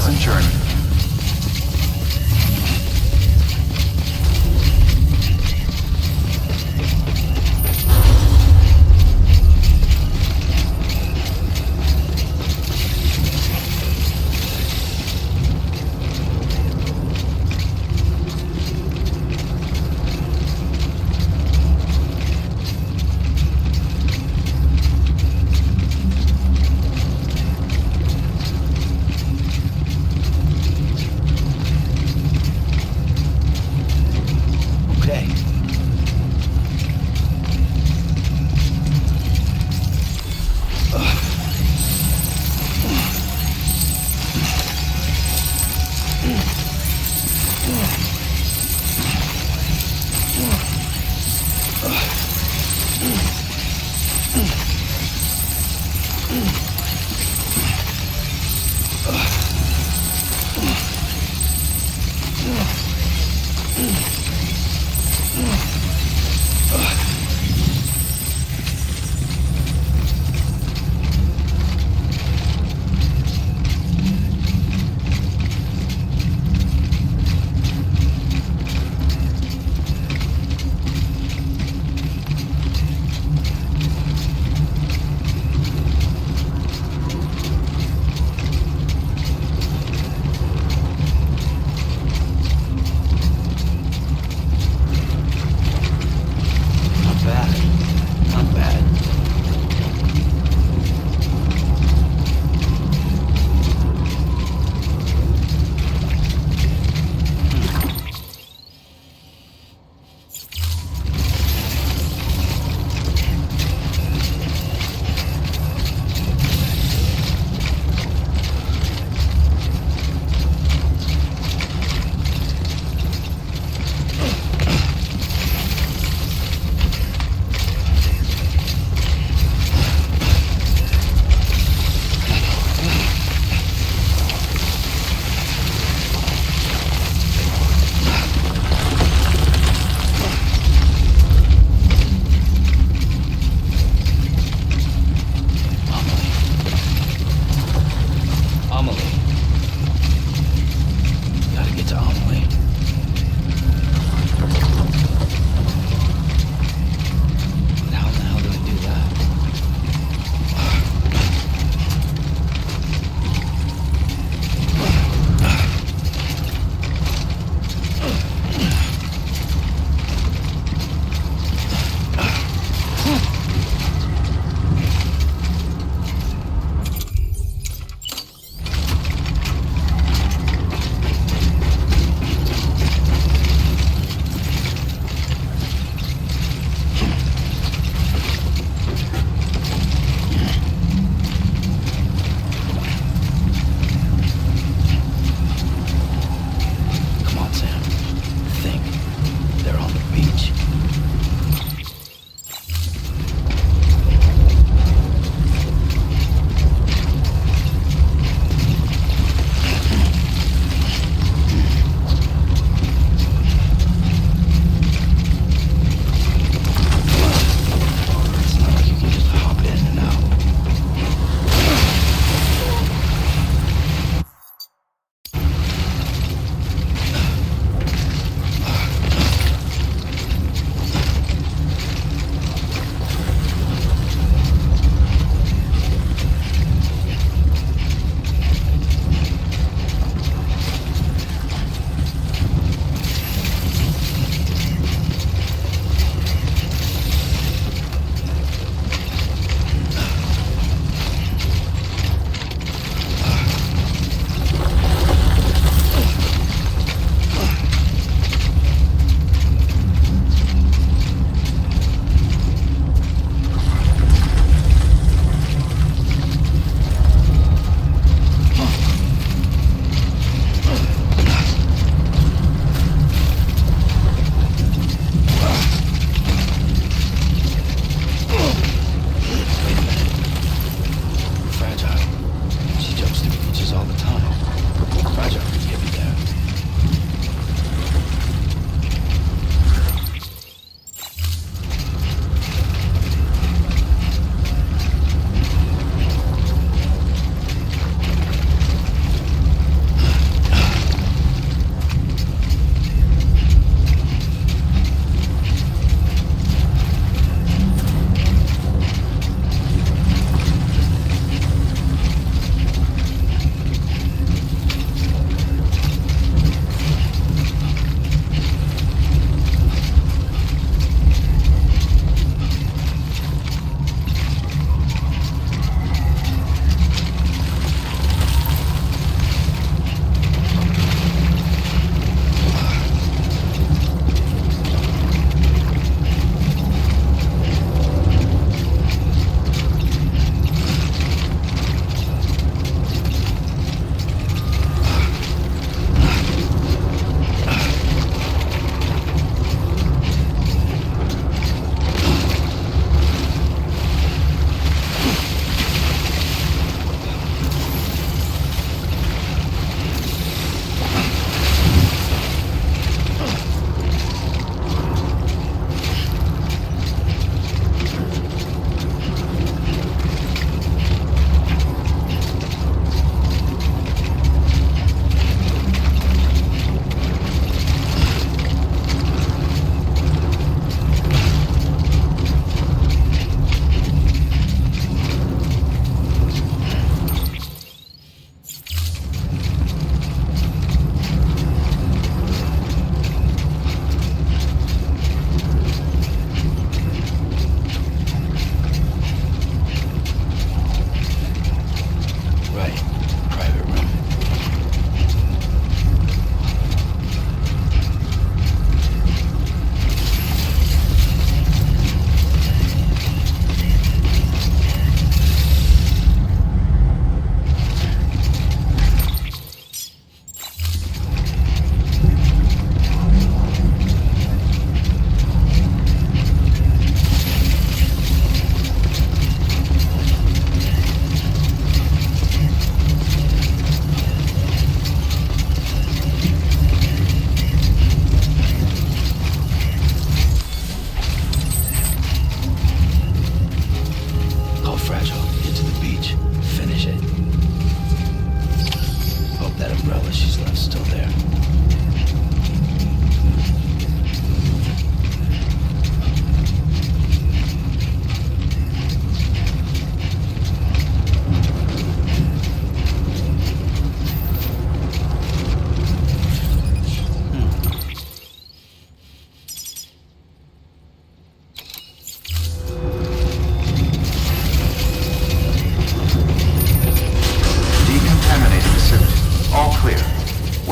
pleasant journey.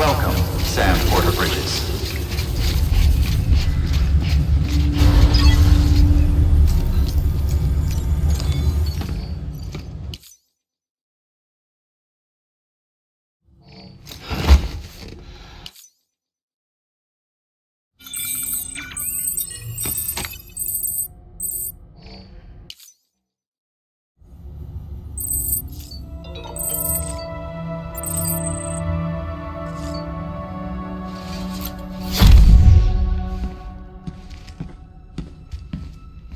Welcome, Sam Porter Bridges.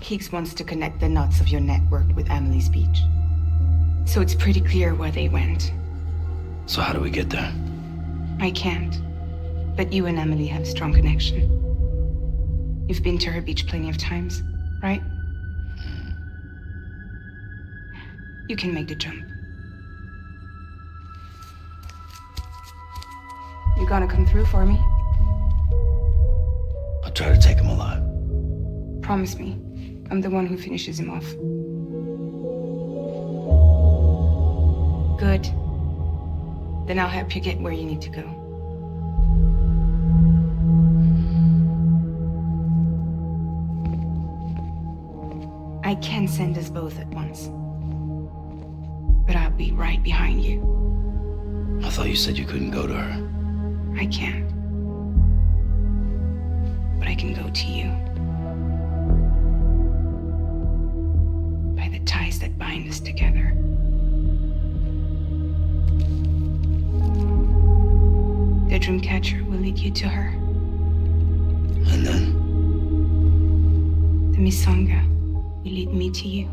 Higgs wants to connect the knots of your network with Amelie's beach. So it's pretty clear where they went. So how do we get there? I can't. But you and Amelie have a strong connection. You've been to her beach plenty of times, right? You can make the jump. You gonna come through for me? I'll try to take him alive. Promise me. I'm the one who finishes him off. Good. Then I'll help you get where you need to go. I can send us both at once. But I'll be right behind you. I thought you said you couldn't go to her. I can't. But I can go to you. By the ties that bind us together. The Dreamcatcher will lead you to her. And then? The Misanga will lead me to you.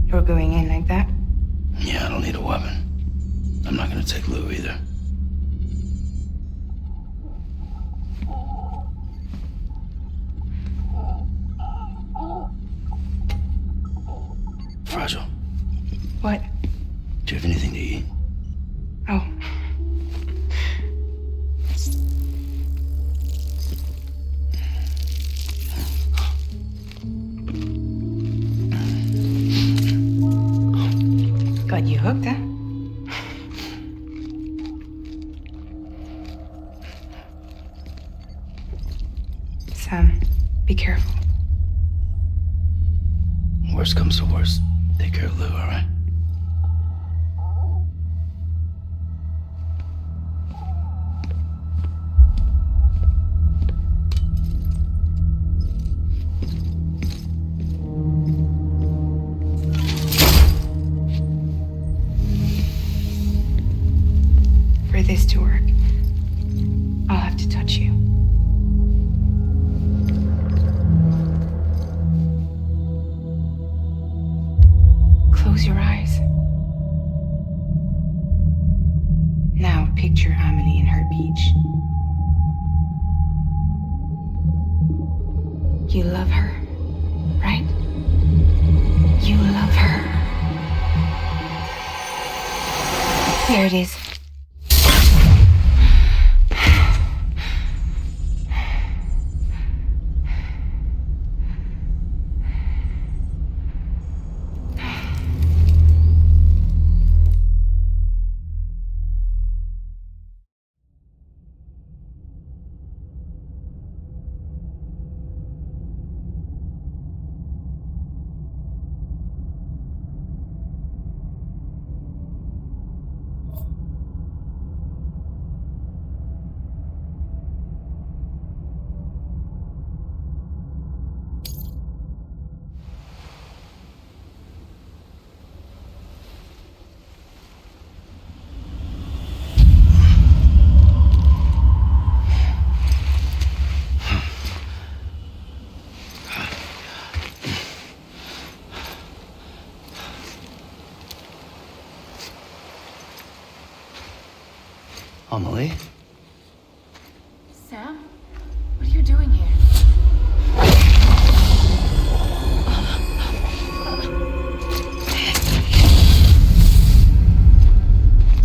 You're going in like that? Yeah, I don't need a weapon. I'm not gonna take Lou either. Fragile. What? Do you have anything to eat? Oh. Got you hooked, huh? Sam, be careful. Worst comes to worst. Take care of Lou, all right? For this to work, I'll have to touch you. Close your eyes. Now picture Amelie in her beach. You love her, right? You love her. There it is. Amelie? Sam? What are you doing here?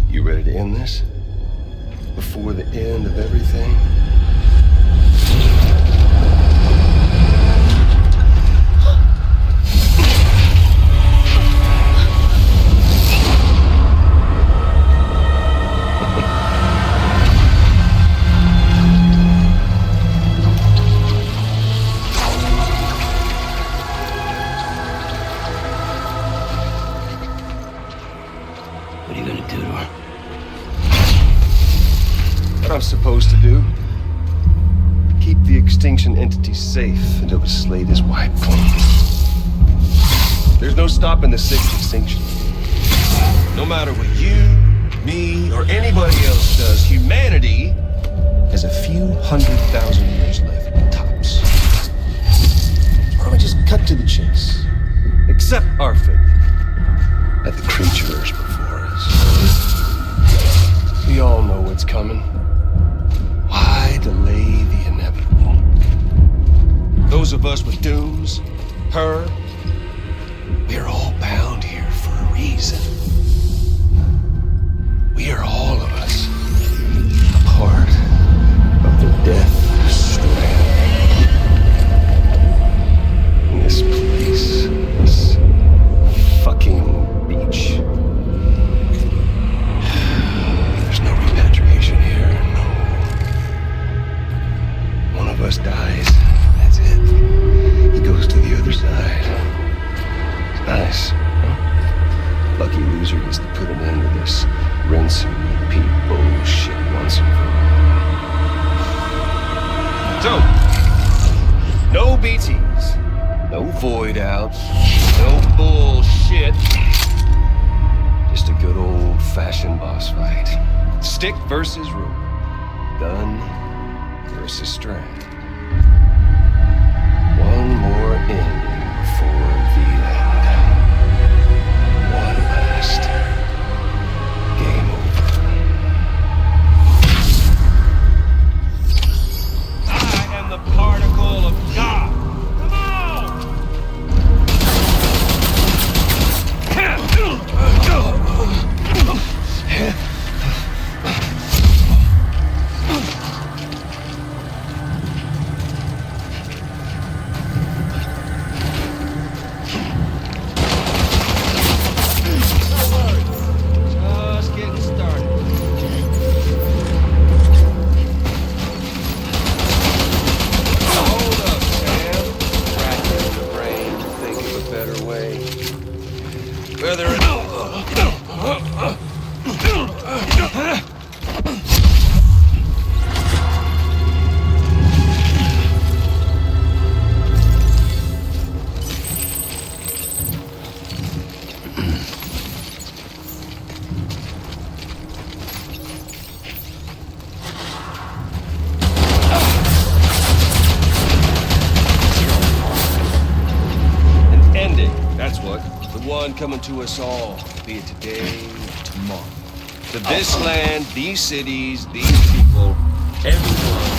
You ready to end this? Before the end of everything? entity's safe until the slate is wiped clean. There's no stopping the sixth extinction. No matter what you, me, or anybody else does, humanity has a few 100,000 years left, tops. Why don't we just cut to the chase? Accept our fate at the creatures before us. We all know what's coming. Why delay the inevitable? Those of us with dooms, her, we're all bound here for a reason. We are all of us a part of the death strand. In this place, this fucking beach. There's no repatriation here, no. One of us dies, that's it. He goes to the other side. It's nice, huh? Lucky loser gets to put an end to this rinse and repeat bullshit once and for all. So, no BTs, no void outs, no bullshit. Just a good old-fashioned boss fight. Stick versus rope. Gun versus strand. One more ending before the end. One last game over. I am the particle of God. Come on! Just getting started. Hold up, Sam. Racking the brain to think of a better way. Whether it's... An ending, that's what. The one coming to us all, be it today or tomorrow. To this land, these cities, these people, everyone.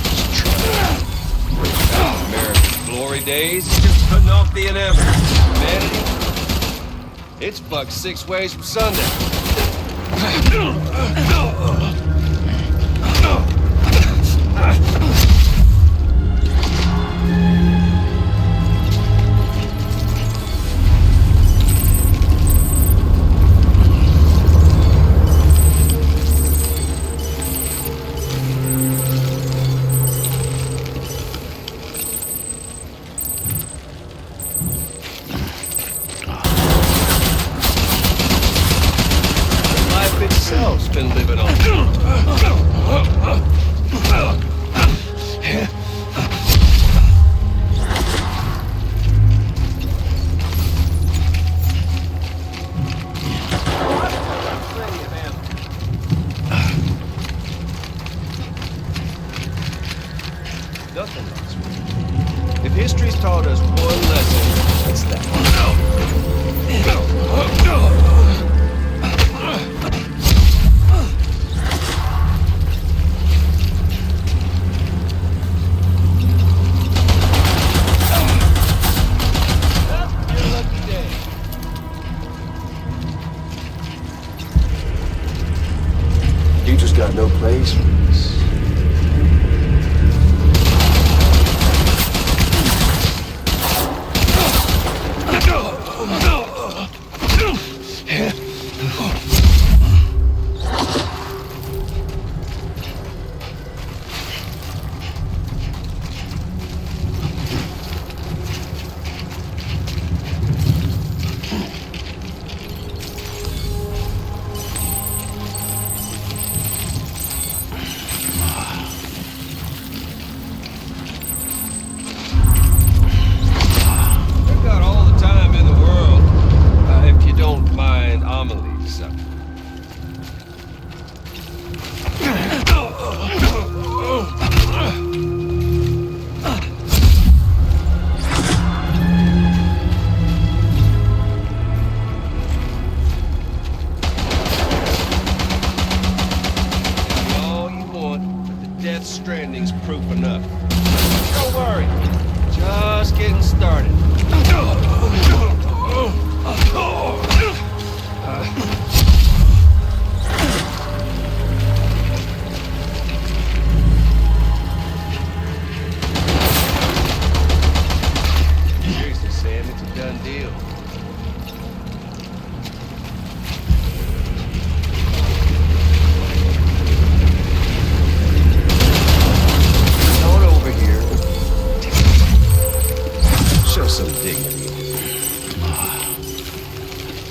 Just trying to bring back America's glory days. It's just putting off the inevitable. Humanity, it's bucked 6 ways from sundown. Life itself's been living on. Nothing else. If history's taught us one lesson, it's that. Your lucky day. You just got no place for this. Don't worry. Just getting started. Seriously, Sam, it's a done deal. Come over here. Show some dignity.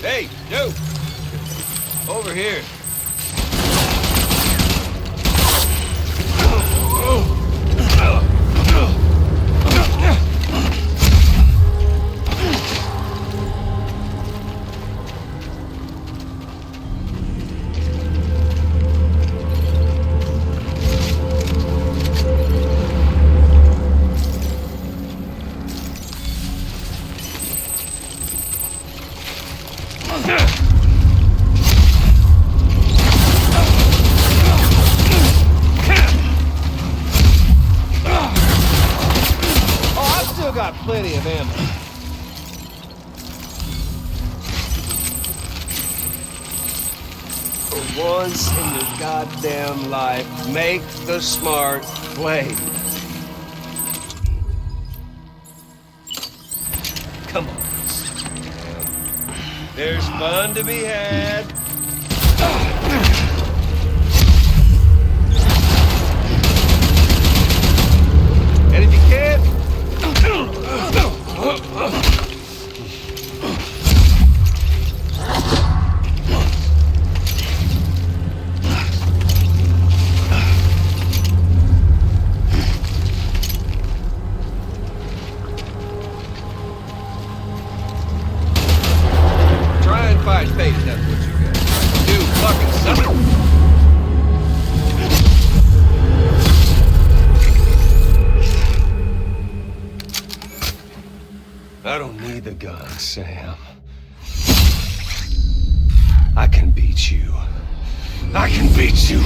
Hey, you! Over here. Got plenty of ammo. For once in your goddamn life, make the smart play. Come on. There's fun to be had. And if you can't, try and fight fate, that's what you got. Do fucking something. I don't need the gun, Sam. I can beat you. I can beat you.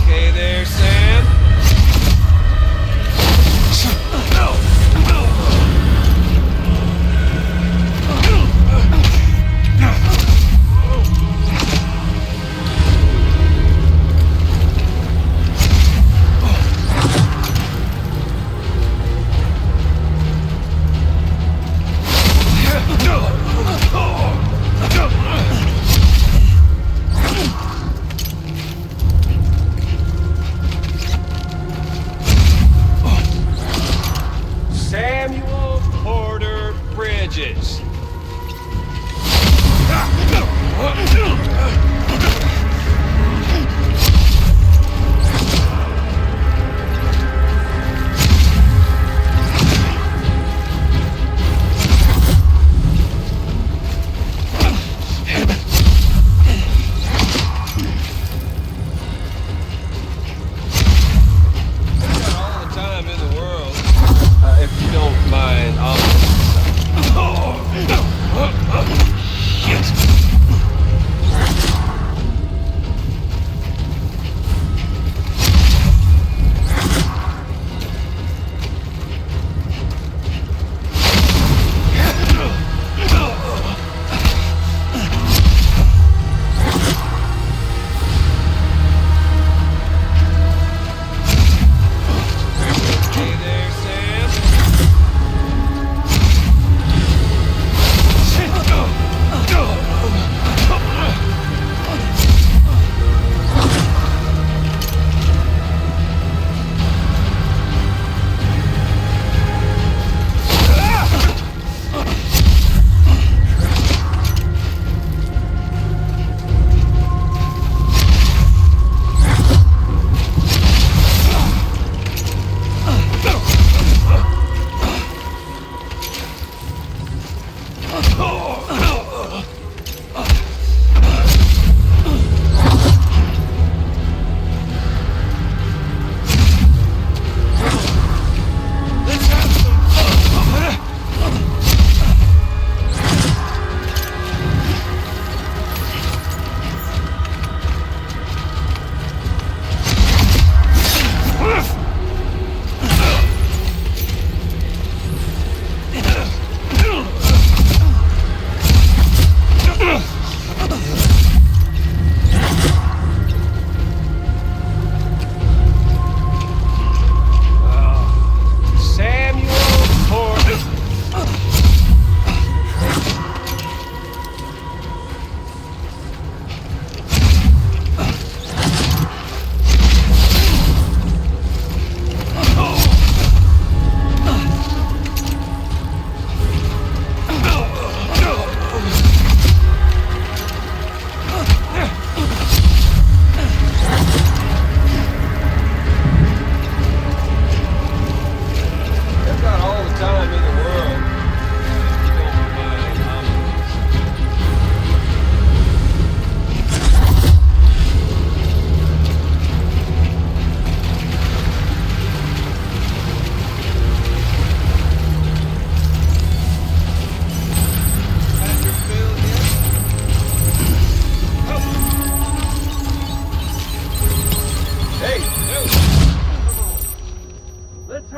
Okay there, Sam? No.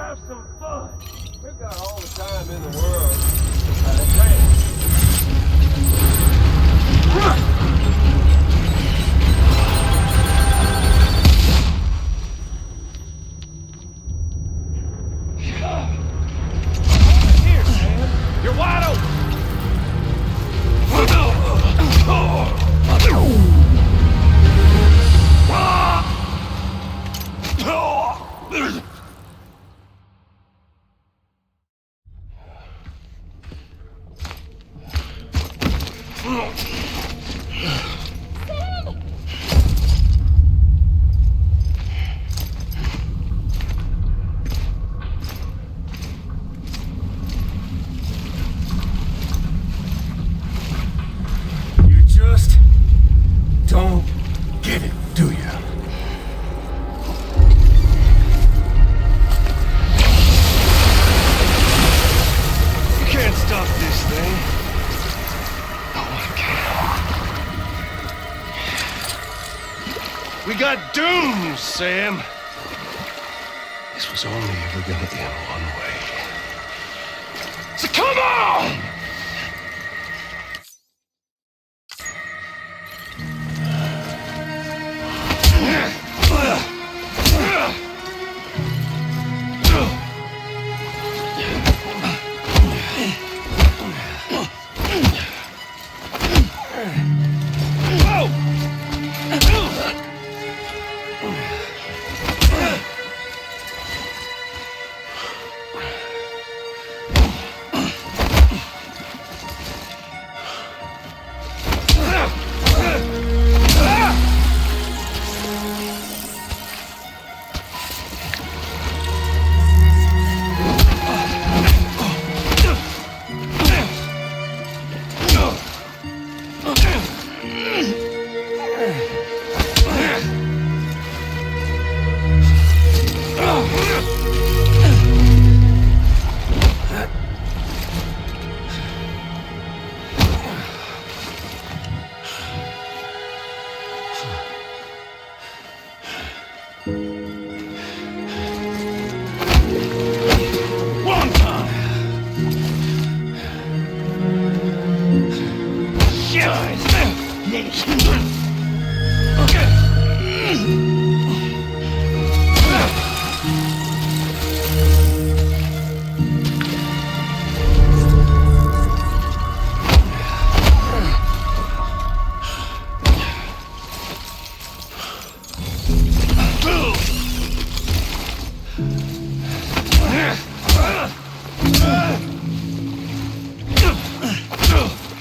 have some fun. We've got all the time in the world. Grant. Here, Sam. You're wide open. You just don't get it, do you? You can't stop this thing. No one can. We got doomed, Sam. This was only ever gonna end one way. So come on!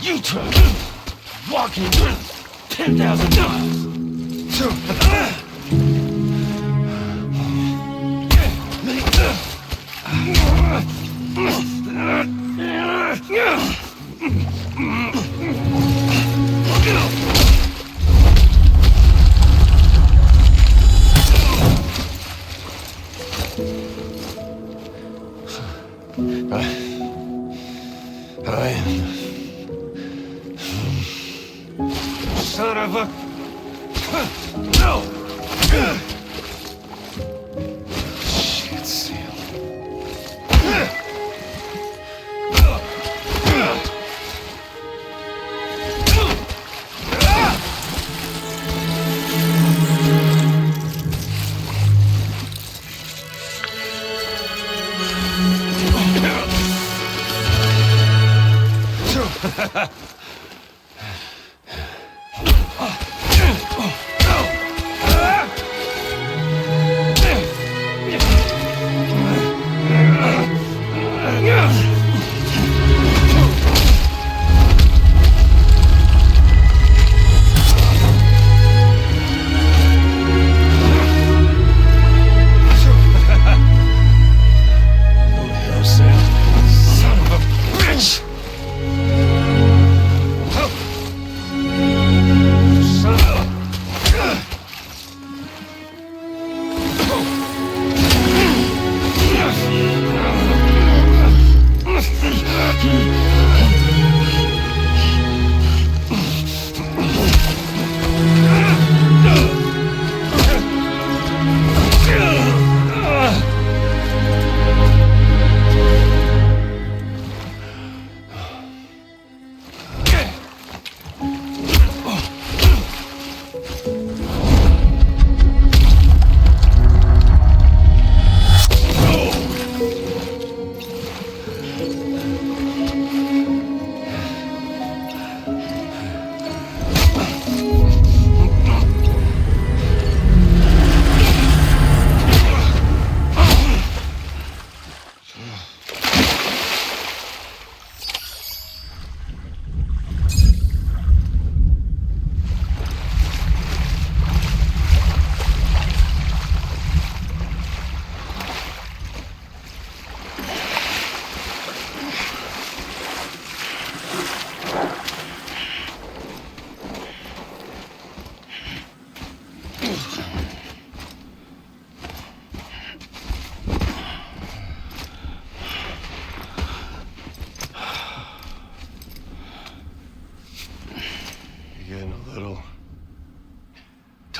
You took walking 10,000 miles. Son of a... No! Shit, Sam.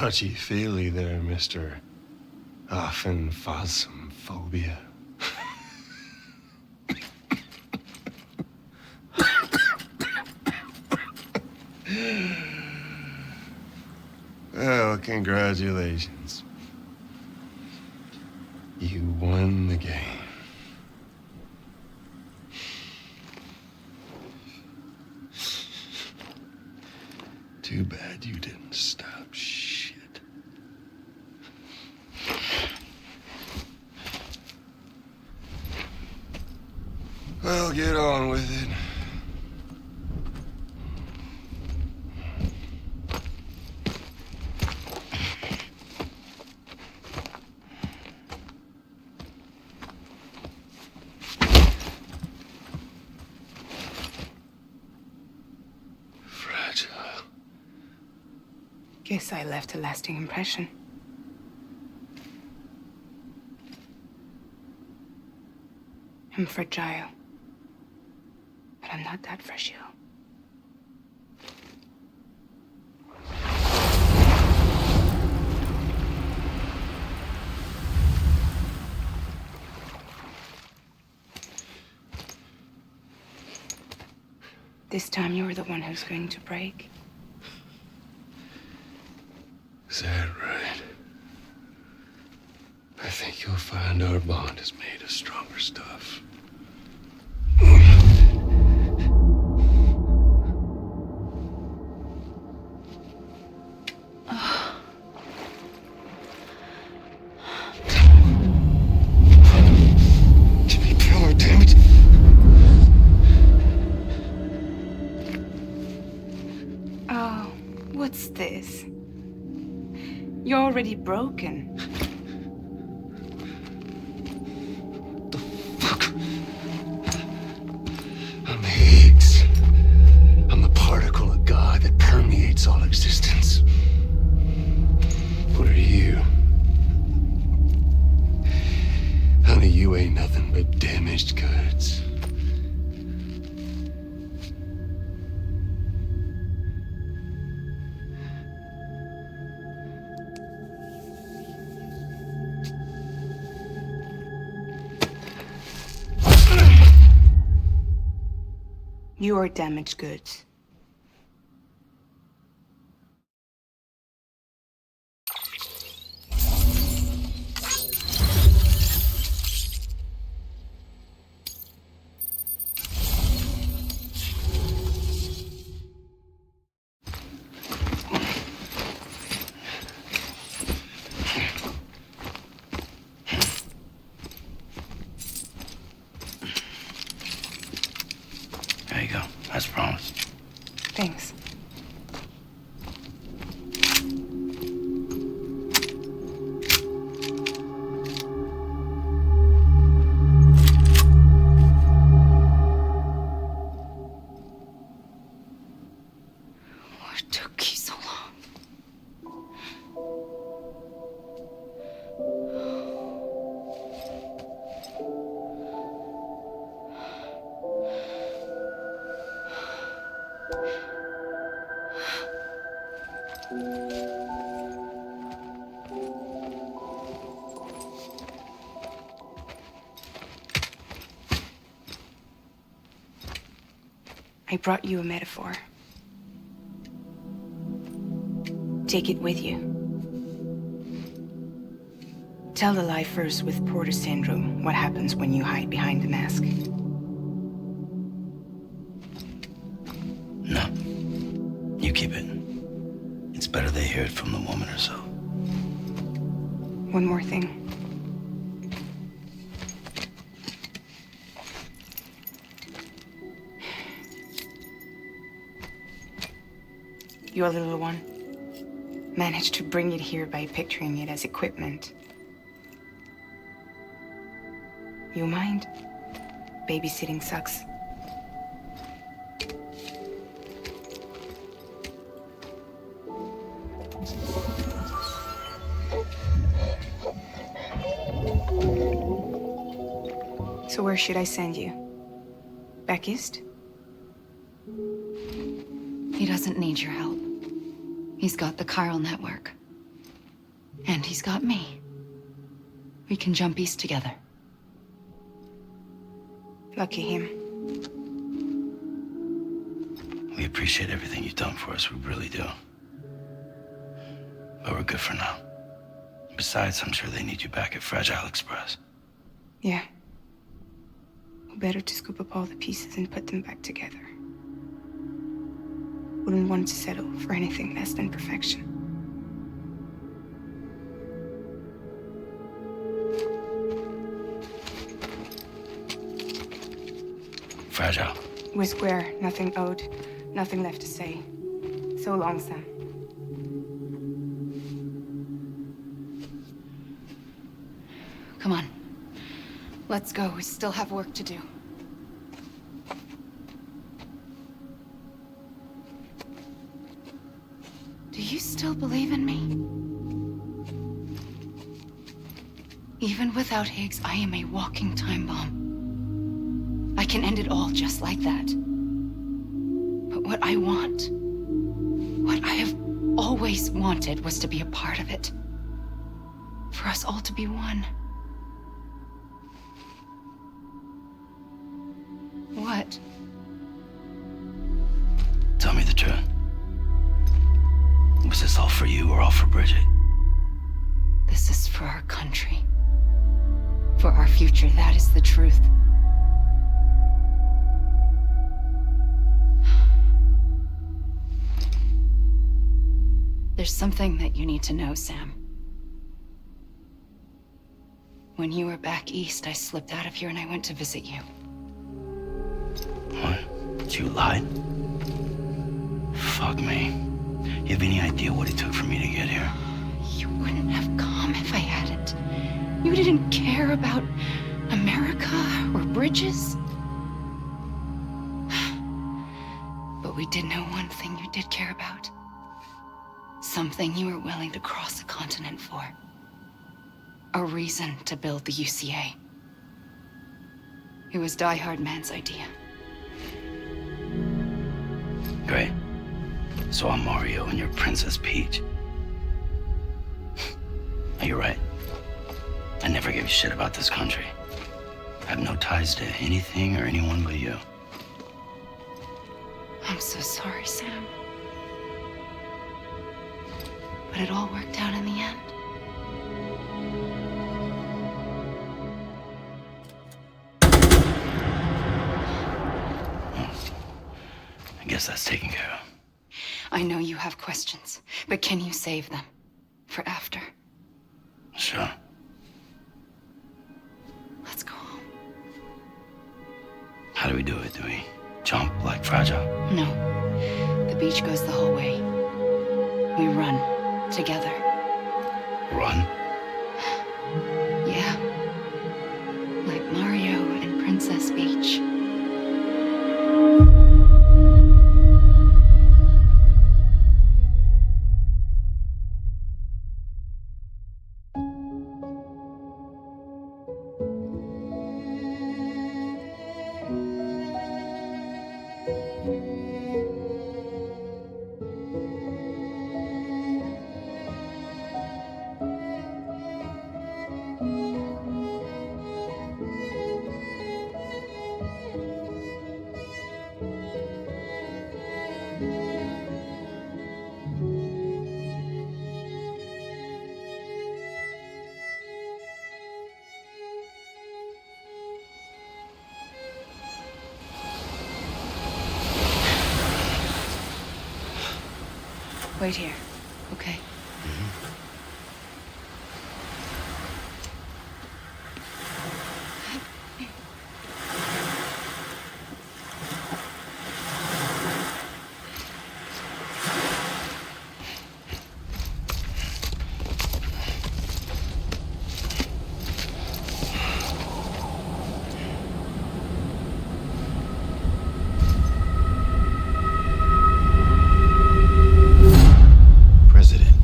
Touchy-feely there, Mr. Phasmophobia. Well, congratulations. You won the game. Too bad you didn't stop shit. Well, get on with it. Guess I left a lasting impression. I'm fragile. But I'm not that fragile. This time you're the one who's going to break. Is that right? I think you'll find our bond is made of stronger stuff. Jimmy Pillar, damn it! Oh, what's this? You're already broken. The fuck? I'm Higgs. I'm the particle of God that permeates all existence. What are you? Honey, you ain't nothing but damaged goods. You are damaged goods. There you go, as promised. Thanks. What took you so long? I brought you a metaphor. Take it with you. Tell the lifers with Porter syndrome what happens when you hide behind the mask. No. You keep it. It's better they hear it from the woman herself. One more thing. Your little one managed to bring it here by picturing it as equipment. You mind? Babysitting sucks. So where should I send you? Back east? He doesn't need your help. He's got the chiral network. And he's got me. We can jump east together. Lucky him. We appreciate everything you've done for us, we really do. But we're good for now. Besides, I'm sure they need you back at Fragile Express. Yeah. Better to scoop up all the pieces and put them back together. Wouldn't want to settle for anything less than perfection. Fragile. We're square, nothing owed, nothing left to say. So long, Sam. Come on. Let's go. We still have work to do. Do you still believe in me? Even without Higgs, I am a walking time bomb. I can end it all just like that. But what I want, what I have always wanted, was to be a part of it. For us all to be one. What? Tell me the truth. Was this all for you or all for Bridget? This is for our country. For our future, that is the truth. There's something that you need to know, Sam. When you were back east, I slipped out of here and I went to visit you. What? You lied? Fuck me. You have any idea what it took for me to get here? You wouldn't have come if I hadn't. You didn't care about America or bridges. But we did know one thing you did care about. Something you were willing to cross a continent for. A reason to build the UCA. It was Die-Hardman's idea. Great. So I'm Mario and you're Princess Peach. You're right. I never gave a shit about this country. I have no ties to anything or anyone but you. I'm so sorry, Sam. But it all worked out in the end. I guess that's taken care of. I know you have questions, but can you save them for after? Sure. Let's go home. How do we do it? Do we jump like Fragile? No. The beach goes the whole way. We run together. Run? Yeah. Like Mario and Princess Peach. Wait here, okay? President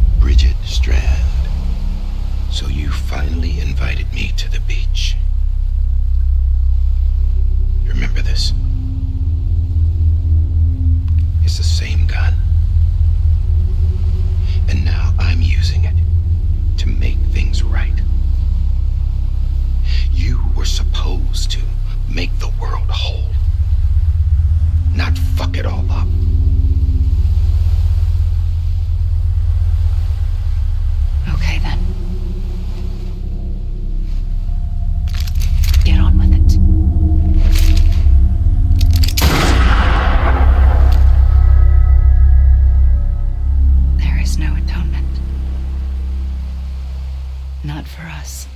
world whole. Not fuck it all up. Okay, then. Get on with it. There is no atonement. Not for us.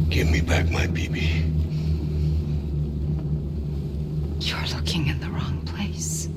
Give me back my BB. You're looking in the wrong place.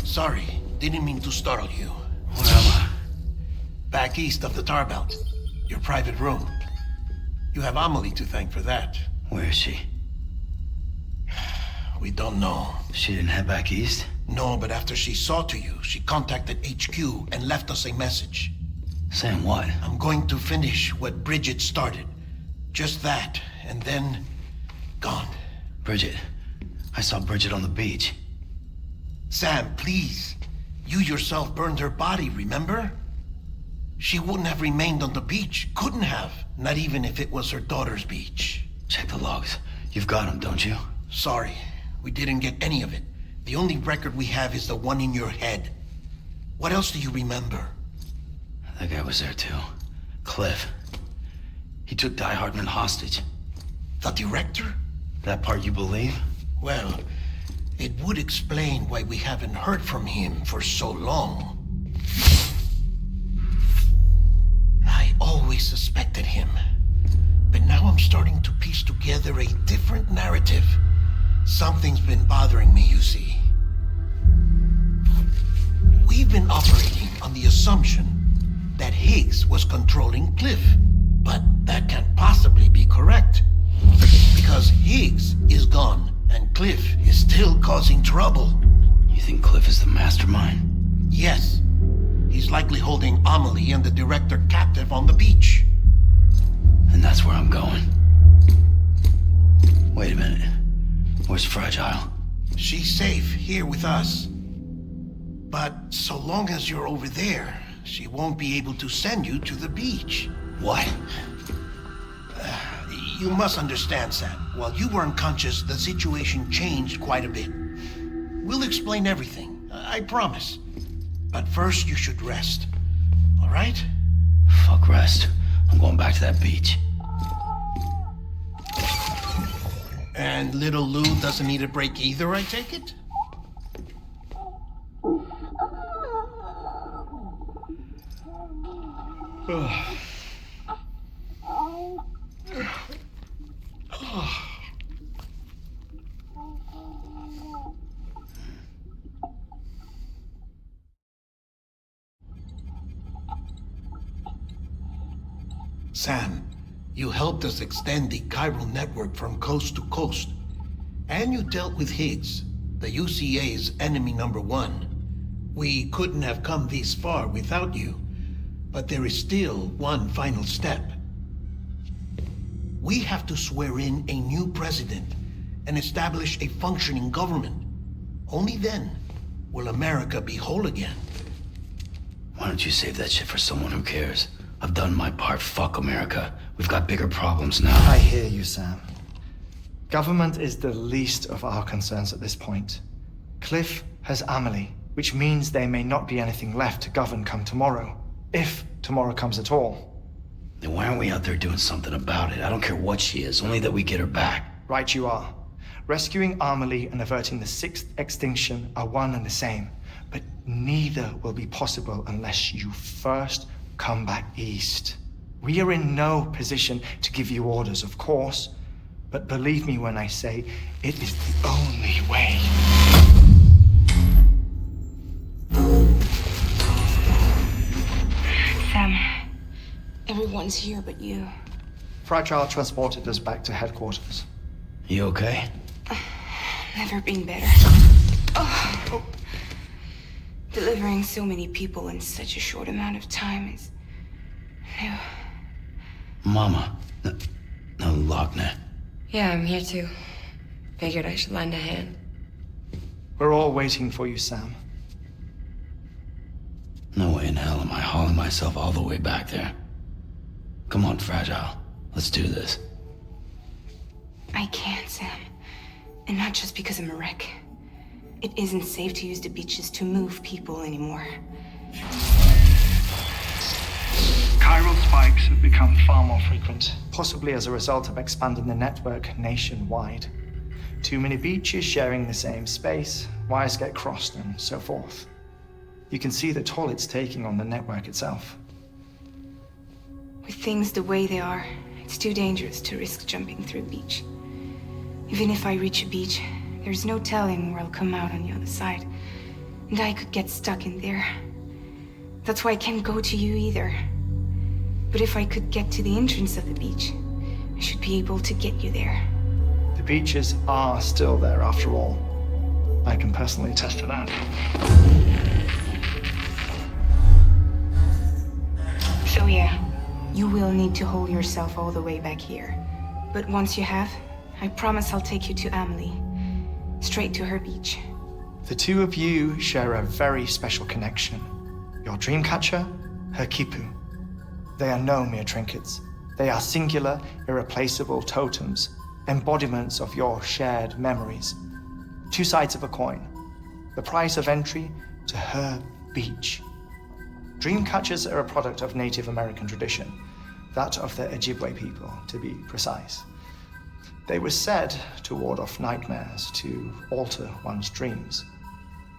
Sorry, didn't mean to startle you. Well, Back east of the tar belt. Your private room. You have Amelie to thank for that. Where is she? We don't know. She didn't head back east? No, but after she saw to you, she contacted HQ and left us a message. Saying what? I'm going to finish what Bridget started. Just that, and then... gone. Bridget. I saw Bridget on the beach. Sam, please. You yourself burned her body, remember? She wouldn't have remained on the beach. Couldn't have. Not even if it was her daughter's beach. Check the logs. You've got them, don't you? Sorry. We didn't get any of it. The only record we have is the one in your head. What else do you remember? That guy was there too. Cliff. He took Die-Hardman hostage. The director? That part you believe? Well, it would explain why we haven't heard from him for so long. I always suspected him. But now I'm starting to piece together a different narrative. Something's been bothering me, you see. We've been operating on the assumption that Higgs was controlling Cliff. But that can't possibly be correct. Because Higgs is gone, and Cliff is still causing trouble. You think Cliff is the mastermind? Yes. He's likely holding Amelie and the director captive on the beach. And that's where I'm going. Wait a minute. Where's Fragile? She's safe here with us. But so long as you're over there, she won't be able to send you to the beach. What? You must understand, Sam. While you were unconscious, the situation changed quite a bit. We'll explain everything, I promise. But first, you should rest. All right? Fuck rest. I'm going back to that beach. And little Lou doesn't need a break either, I take it? Sam, you helped us extend the chiral network from coast to coast. And you dealt with Higgs, the UCA's enemy #1. We couldn't have come this far without you. But there is still one final step. We have to swear in a new president and establish a functioning government. Only then will America be whole again. Why don't you save that shit for someone who cares? I've done my part. Fuck America. We've got bigger problems now. I hear you, Sam. Government is the least of our concerns at this point. Cliff has Amelie, which means there may not be anything left to govern come tomorrow. If tomorrow comes at all. Then why aren't we out there doing something about it? I don't care what she is, only that we get her back. Right you are. Rescuing Amelie and averting the 6th extinction are one and the same. But neither will be possible unless you first come back east. We are in no position to give you orders, of course. But believe me when I say, it is the only way. Sam, everyone's here but you. Fragile transported us back to headquarters. You okay? Never been better. Oh. Delivering so many people in such a short amount of time is new. Mama. No, Wagner. Yeah, I'm here too. Figured I should lend a hand. We're all waiting for you, Sam. No way in hell am I hauling myself all the way back there. Come on, Fragile. Let's do this. I can't, Sam. And not just because I'm a wreck. It isn't safe to use the beaches to move people anymore. Chiral spikes have become far more frequent. Possibly as a result of expanding the network nationwide. Too many beaches sharing the same space, wires get crossed, and so forth. You can see the toll it's taking on the network itself. With things the way they are, it's too dangerous to risk jumping through a beach. Even if I reach a beach, there's no telling where I'll come out on the other side. And I could get stuck in there. That's why I can't go to you either. But if I could get to the entrance of the beach, I should be able to get you there. The beaches are still there after all. I can personally attest to that. So yeah, you will need to hold yourself all the way back here. But once you have, I promise I'll take you to Amelie. Straight to her beach. The two of you share a very special connection. Your dreamcatcher, her quipu. They are no mere trinkets. They are singular, irreplaceable totems, embodiments of your shared memories. Two sides of a coin. The price of entry to her beach. Dreamcatchers are a product of Native American tradition, that of the Ojibwe people, to be precise. They were said to ward off nightmares, to alter one's dreams.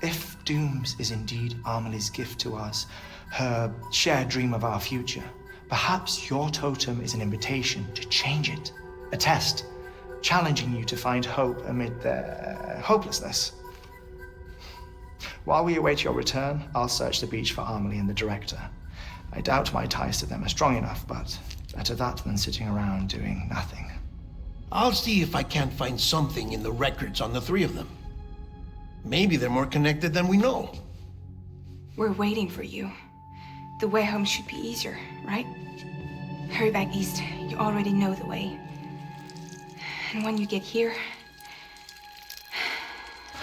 If Dooms is indeed Amelie's gift to us, her shared dream of our future, perhaps your totem is an invitation to change it, a test, challenging you to find hope amid their hopelessness. While we await your return, I'll search the beach for Amelie and the director. I doubt my ties to them are strong enough, but better that than sitting around doing nothing. I'll see if I can't find something in the records on the three of them. Maybe they're more connected than we know. We're waiting for you. The way home should be easier, right? Hurry back east. You already know the way. And when you get here...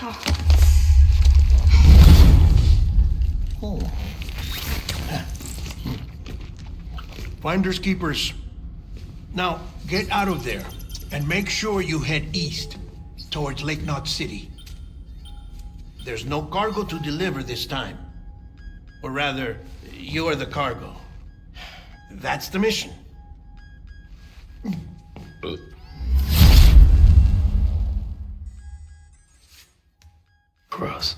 Oh. Oh. Finders keepers. Now, get out of there and make sure you head east towards Lake Knot City. There's no cargo to deliver this time. Or rather, you're the cargo. That's the mission. Gross.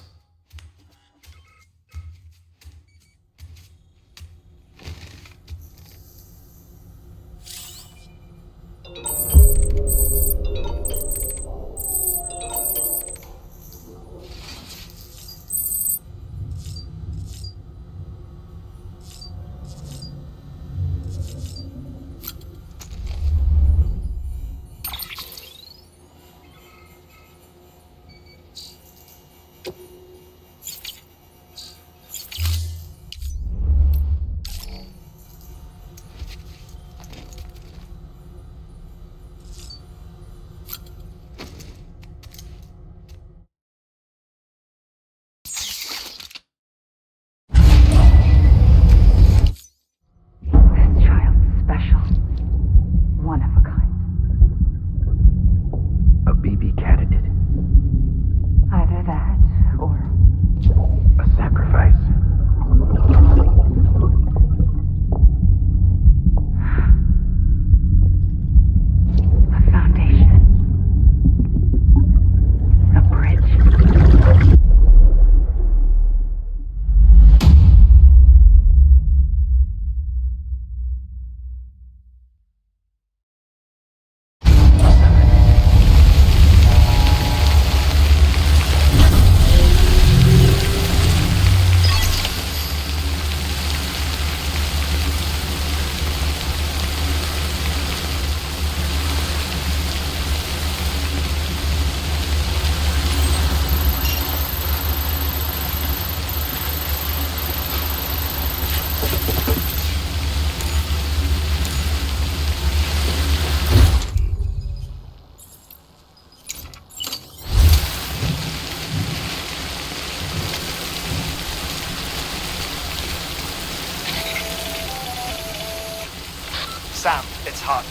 Sam, it's hard.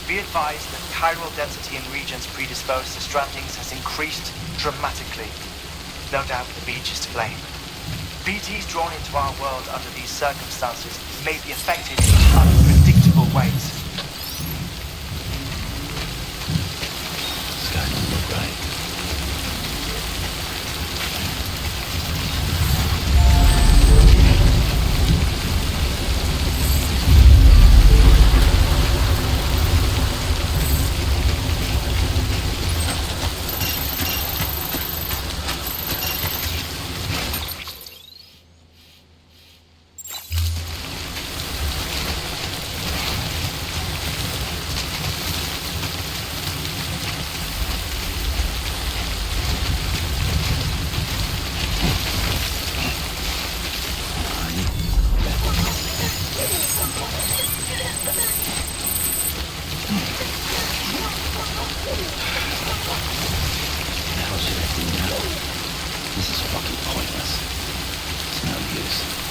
Be advised that chiral density in regions predisposed to strandings has increased dramatically. No doubt the beach is to blame. BTs drawn into our world under these circumstances may be affected in unpredictable ways. This guy don't look right. this.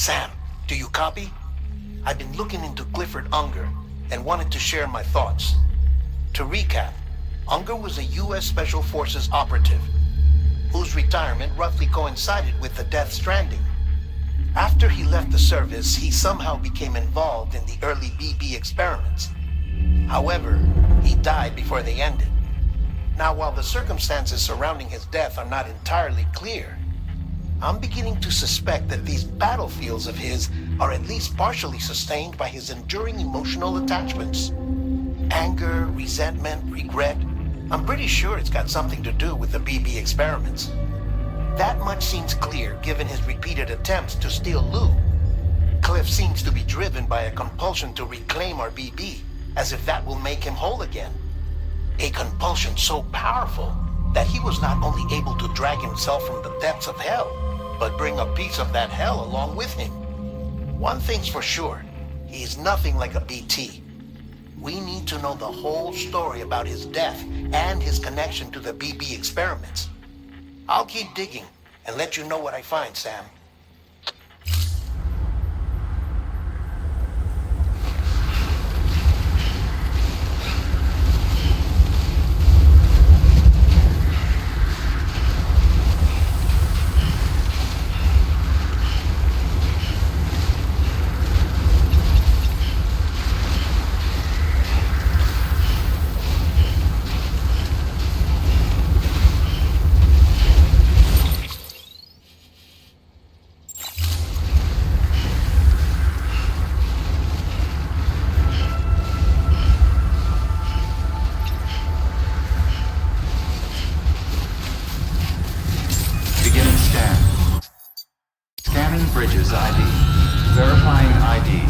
Sam, do you copy? I've been looking into Clifford Unger and wanted to share my thoughts. To recap, Unger was a U.S. Special Forces operative whose retirement roughly coincided with the Death Stranding. After he left the service, he somehow became involved in the early BB experiments. However, he died before they ended. Now, while the circumstances surrounding his death are not entirely clear, I'm beginning to suspect that these battlefields of his are at least partially sustained by his enduring emotional attachments. Anger, resentment, regret. I'm pretty sure it's got something to do with the BB experiments. That much seems clear given his repeated attempts to steal Lou. Cliff seems to be driven by a compulsion to reclaim our BB, as if that will make him whole again. A compulsion so powerful that he was not only able to drag himself from the depths of hell, but bring a piece of that hell along with him. One thing's for sure, he is nothing like a BT. We need to know the whole story about his death and his connection to the BB experiments. I'll keep digging and let you know what I find, Sam. Beginning scan. Scanning bridges ID. Verifying ID.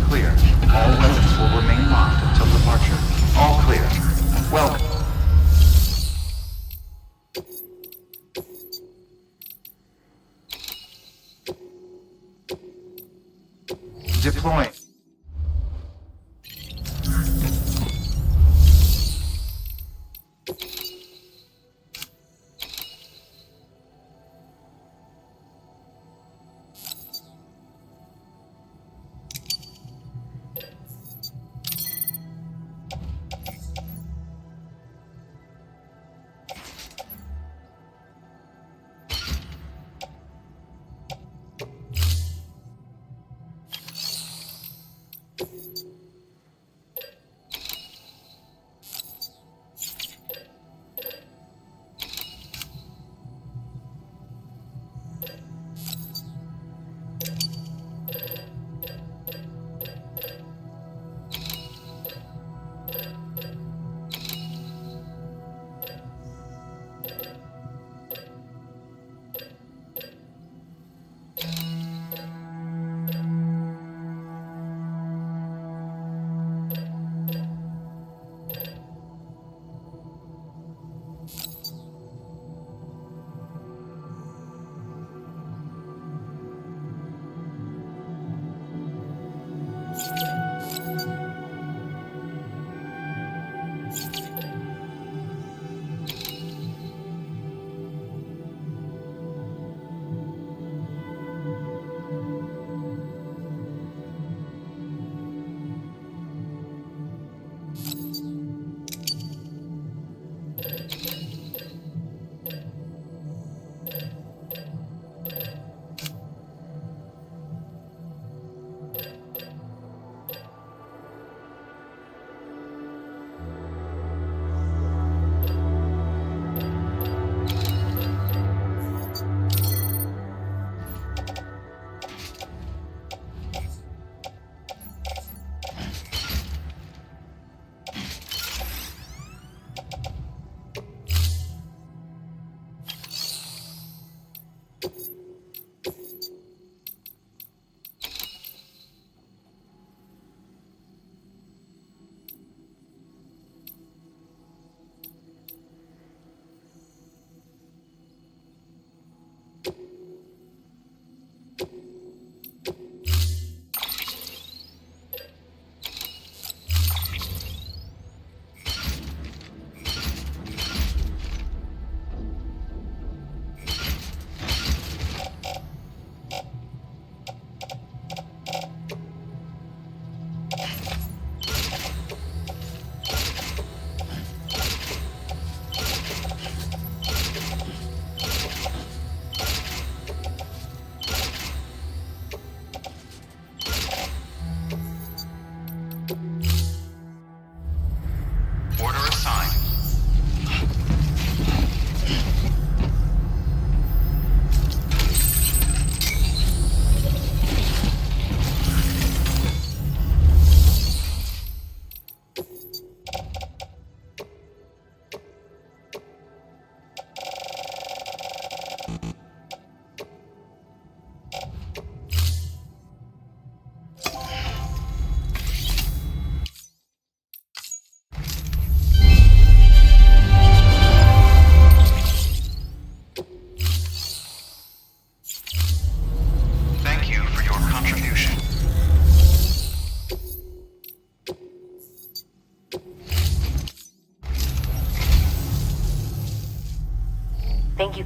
Clear. All weapons will remain locked until departure. All clear. Welcome. Deploying.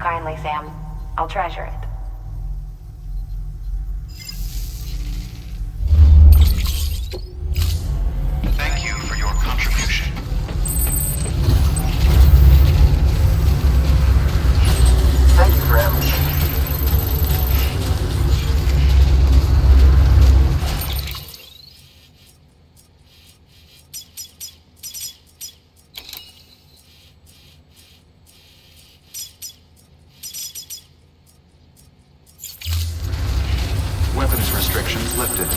kindly, Sam. I'll treasure it. Thank you for your contribution. Thank you for everything. Weapons restrictions lifted.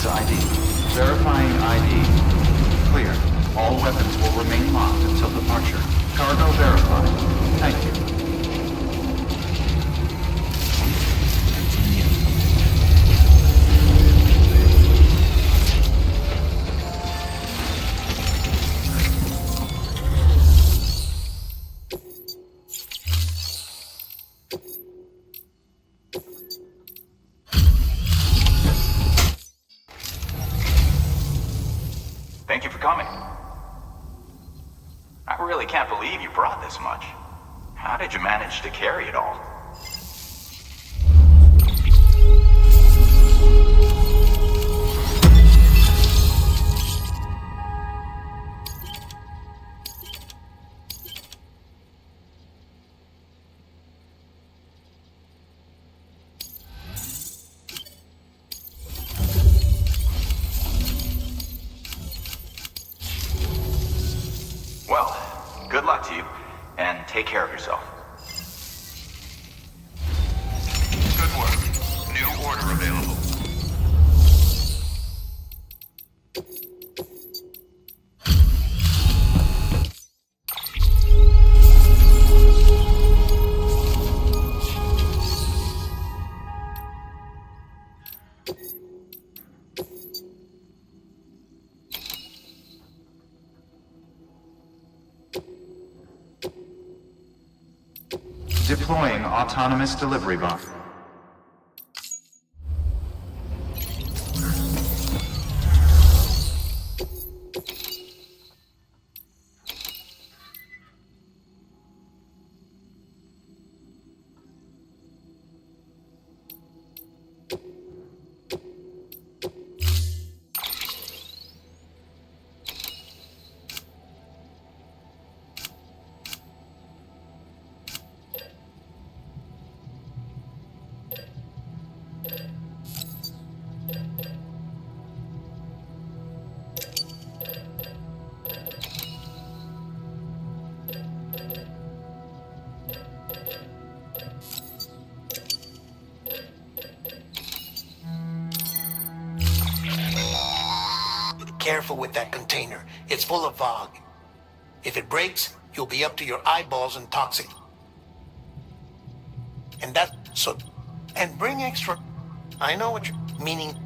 bridges ID. Verifying ID. Clear. All weapons will remain locked until departure. Cargo verified. Thank you. Thank you for coming. I really can't believe you brought this much. How did you manage to carry it all? Well, good luck to you, and take care of yourself. Good work. New order available. Deploying autonomous delivery bot. Careful with that container. It's full of Vog. If it breaks, you'll be up to your eyeballs in toxic. And that's so... And bring extra... I know what you're... Meaning...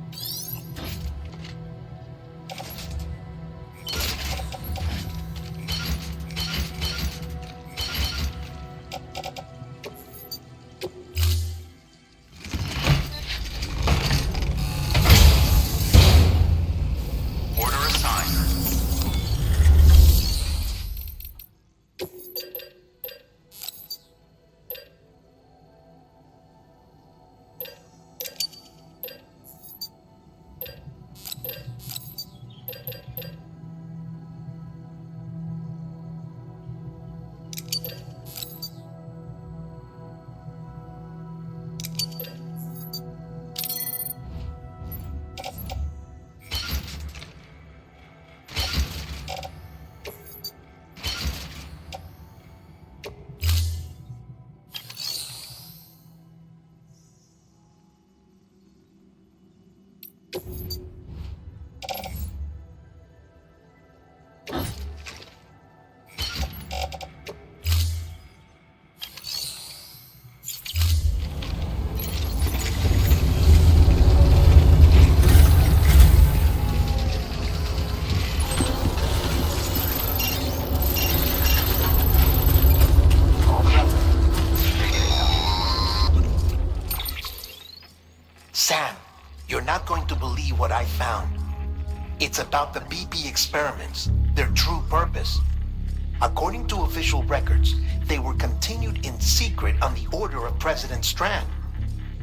Sam, you're not going to believe what I found. It's about the BP experiments, their true purpose. According to official records, they were continued in secret on the order of President Strand,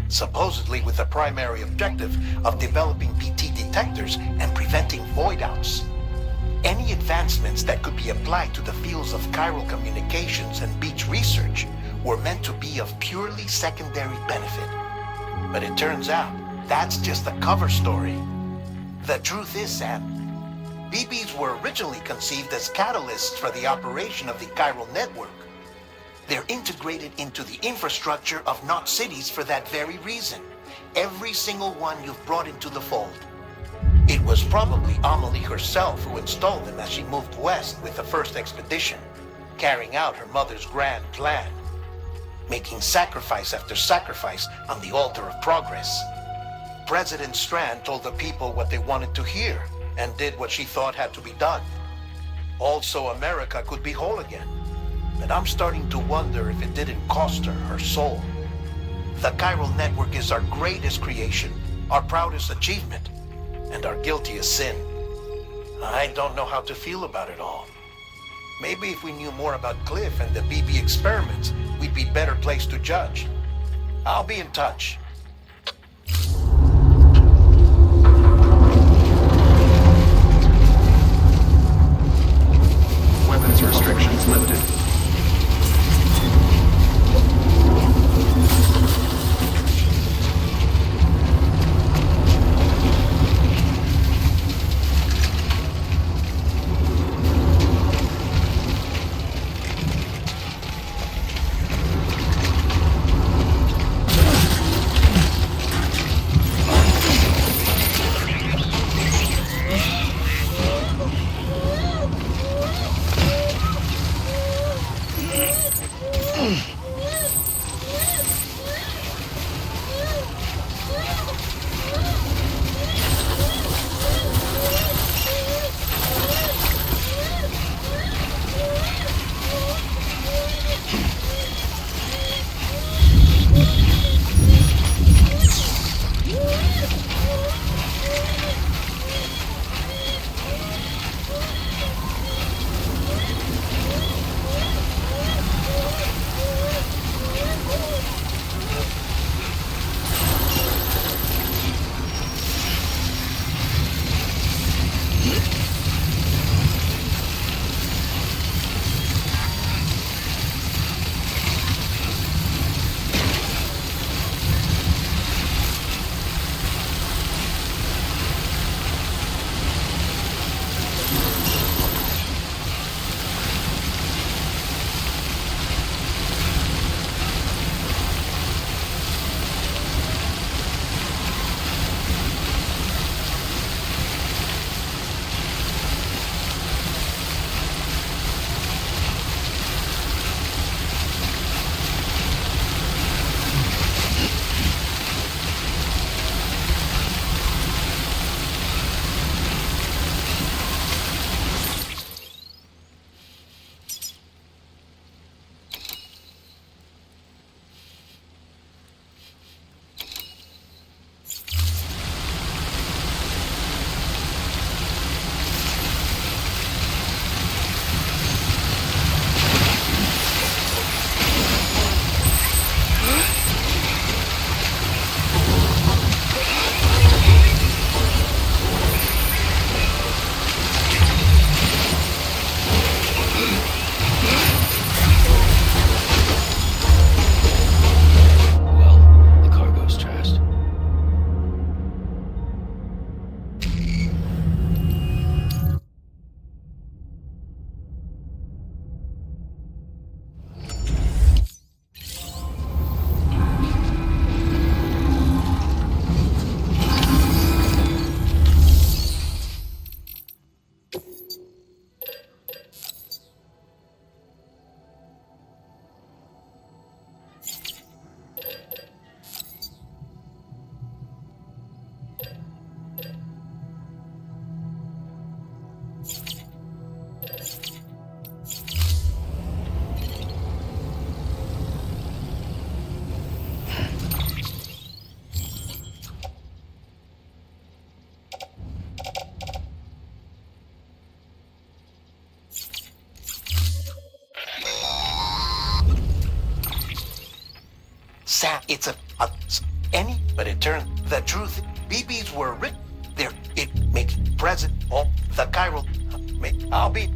supposedly with the primary objective of developing BT detectors and preventing void-outs. Any advancements that could be applied to the fields of chiral communications and beach research were meant to be of purely secondary benefit. But it turns out, that's just the cover story. The truth is, Sam, BBs were originally conceived as catalysts for the operation of the chiral network. They're integrated into the infrastructure of not cities for that very reason. Every single one you've brought into the fold. It was probably Amelie herself who installed them as she moved west with the first expedition, carrying out her mother's grand plan, making sacrifice after sacrifice on the altar of progress. President Strand told the people what they wanted to hear and did what she thought had to be done. Also, America could be whole again. But I'm starting to wonder if it didn't cost her soul. The chiral network is our greatest creation, our proudest achievement, and our guiltiest sin. I don't know how to feel about it all. Maybe if we knew more about Cliff and the BB experiments, we'd be better placed to judge. I'll be in touch. Weapons restrictions lifted. It's any, but it turned the truth. BBs were written there. It makes present all the chiral. I'll be.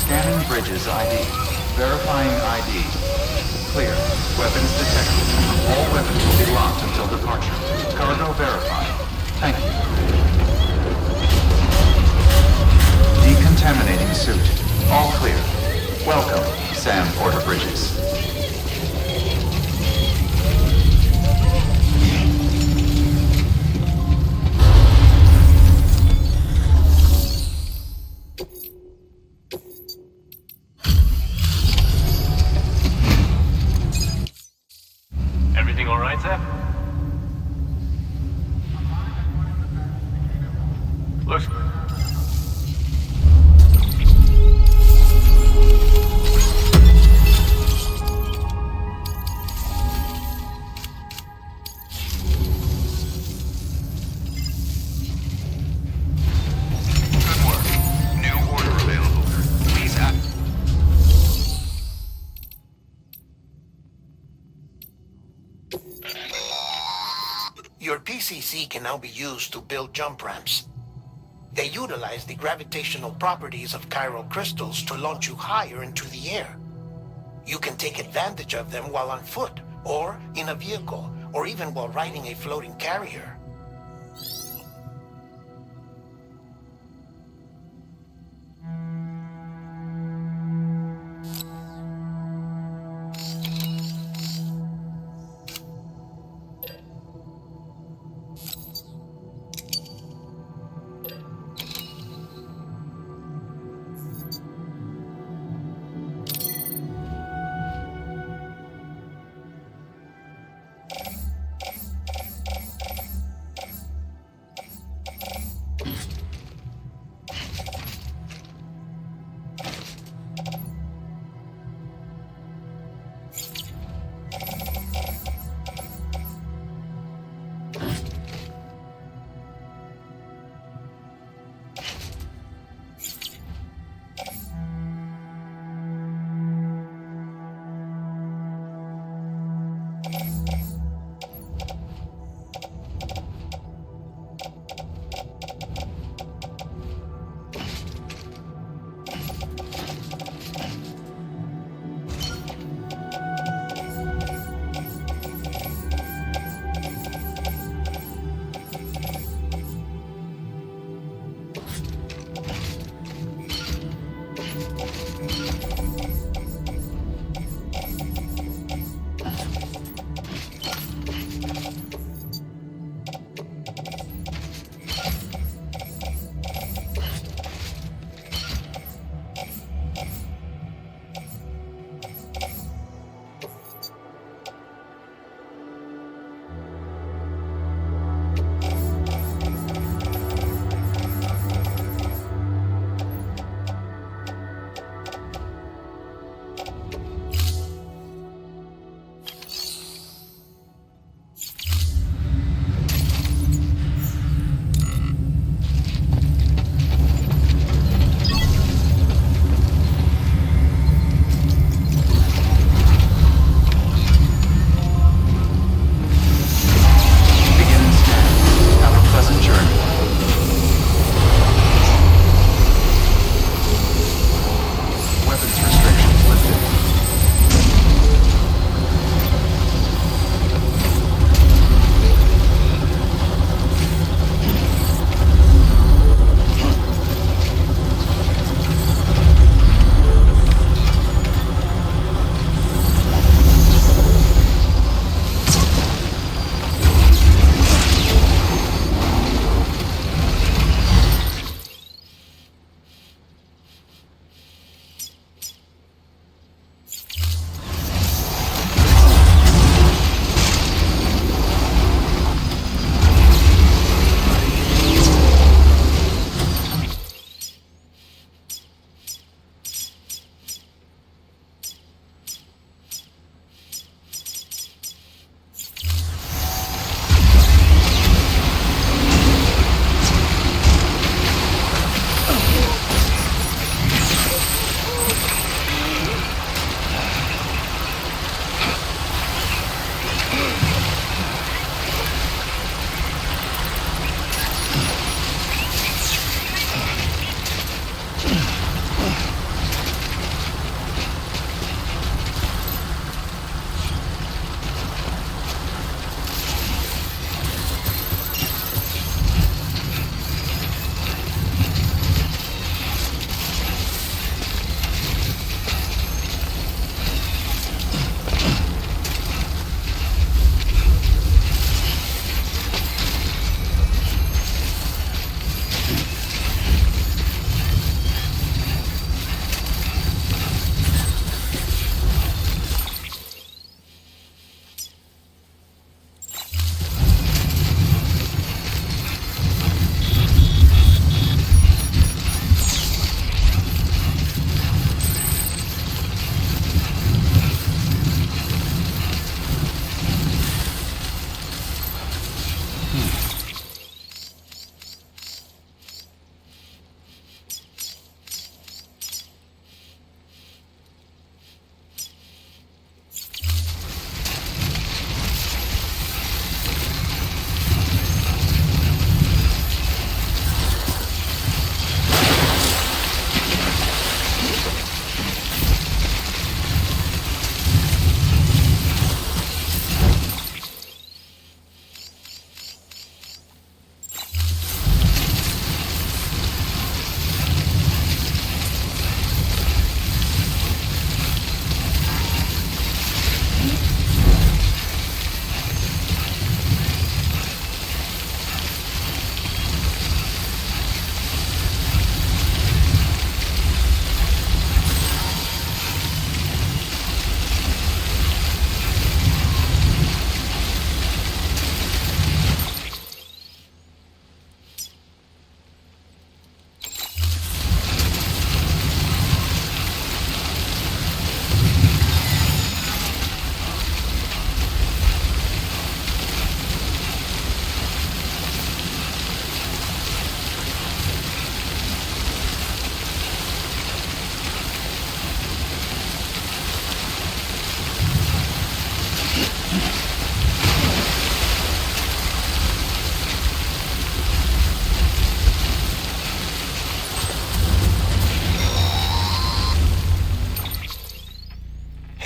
Scanning bridges ID. Verifying ID. Clear. Weapons detected. All weapons will be locked until departure. Cargo verified. Thank you. Decontaminating suit. All clear. Welcome, Sam Porter-Bridges. Everything all right, Sam? Looks good. Your PCC can now be used to build jump ramps. They utilize the gravitational properties of chiral crystals to launch you higher into the air. You can take advantage of them while on foot, or in a vehicle, or even while riding a floating carrier.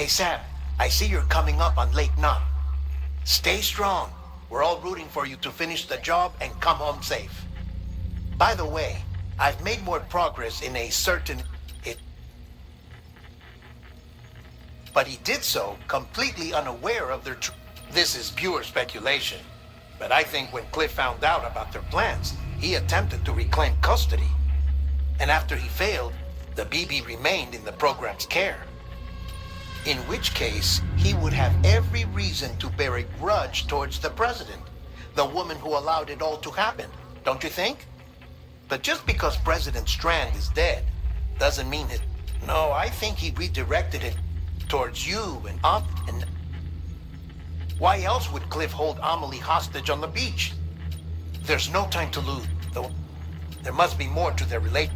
Hey Sam, I see you're coming up on Lake Nut. Stay strong. We're all rooting for you to finish the job and come home safe. By the way, I've made more progress in a certain... But he did so completely unaware of their... This is pure speculation. But I think when Cliff found out about their plans, he attempted to reclaim custody. And after he failed, the BB remained in the program's care. In which case, he would have every reason to bear a grudge towards the president, the woman who allowed it all to happen, don't you think? But just because President Strand is dead, doesn't mean it... No, I think he redirected it towards you and up and... Why else would Cliff hold Amelie hostage on the beach? There's no time to lose, though. There must be more to their relation.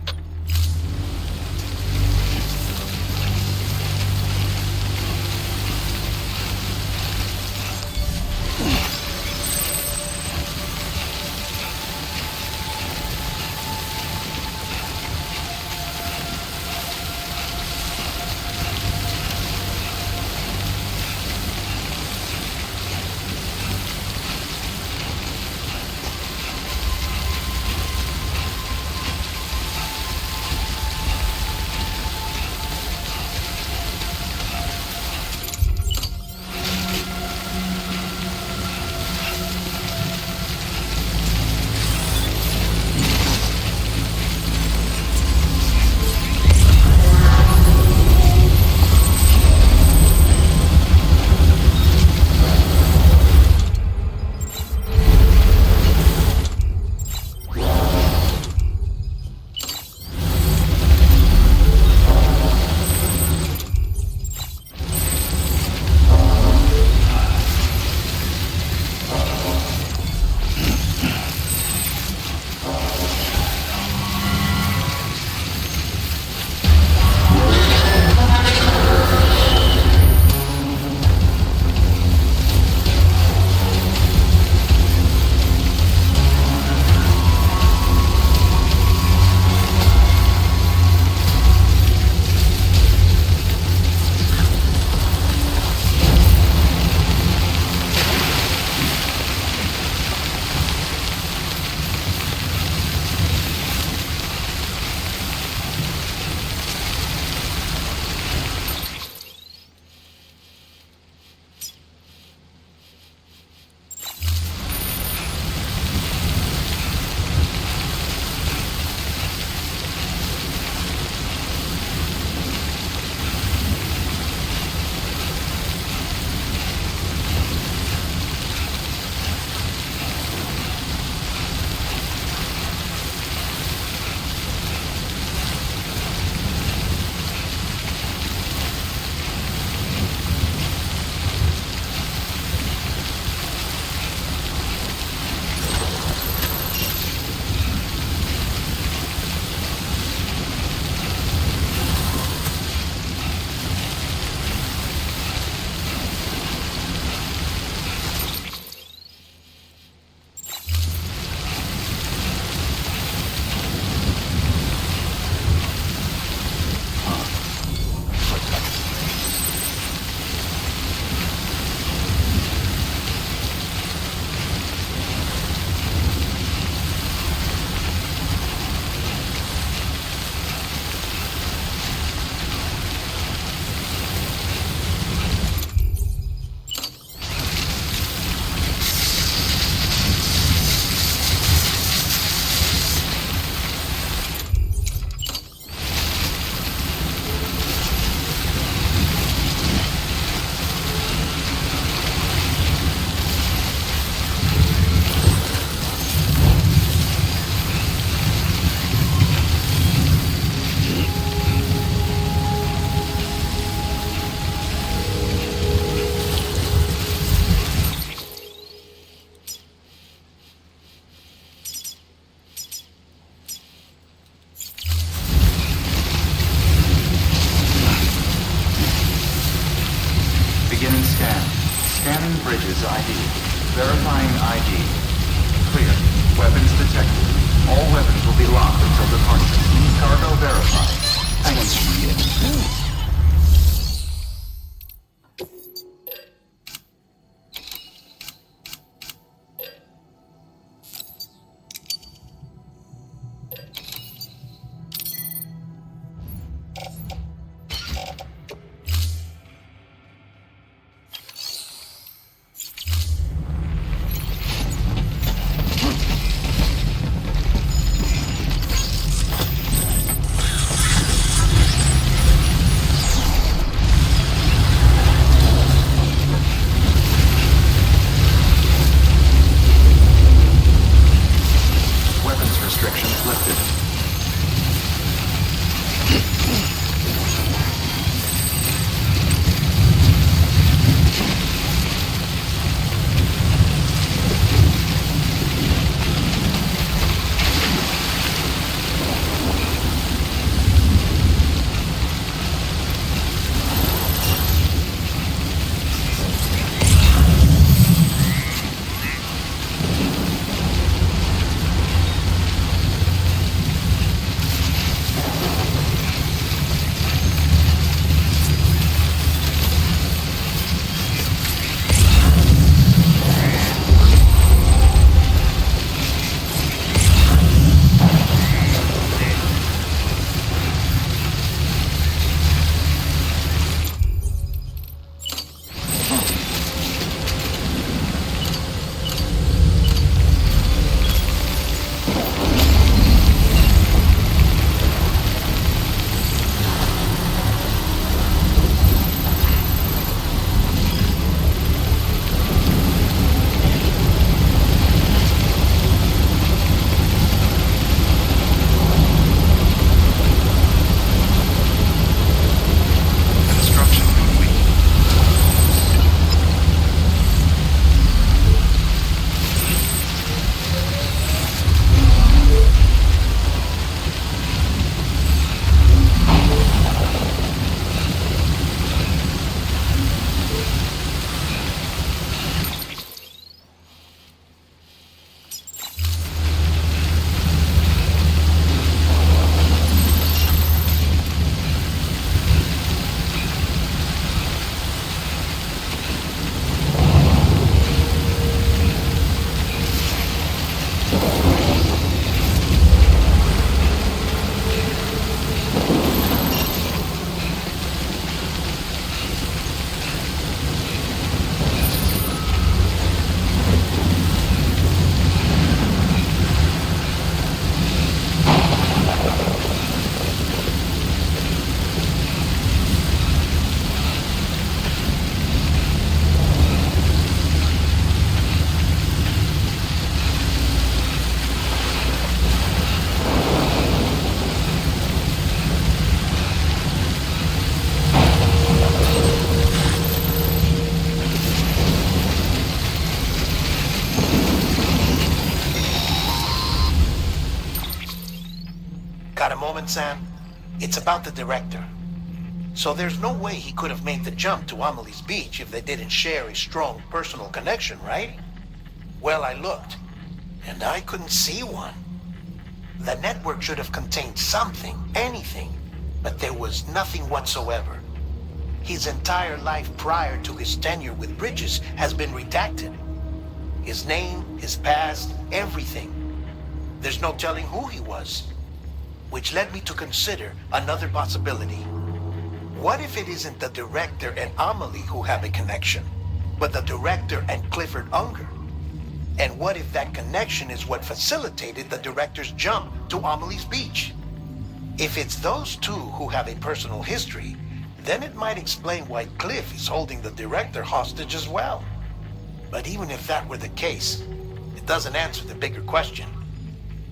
Bridges ID. Verifying ID. Clear. Weapons detected. All weapons will be locked until departure. Cargo verified. Thank you. restrictions lifted. Got a moment, Sam? It's about the director. So there's no way he could have made the jump to Amelie's Beach if they didn't share a strong personal connection, right? Well, I looked, and I couldn't see one. The network should have contained something, anything, but there was nothing whatsoever. His entire life prior to his tenure with Bridges has been redacted. His name, his past, everything. There's no telling who he was. Which led me to consider another possibility. What if it isn't the director and Amelie who have a connection, but the director and Clifford Unger? And what if that connection is what facilitated the director's jump to Amelie's Beach? If it's those two who have a personal history, then it might explain why Cliff is holding the director hostage as well. But even if that were the case, it doesn't answer the bigger question.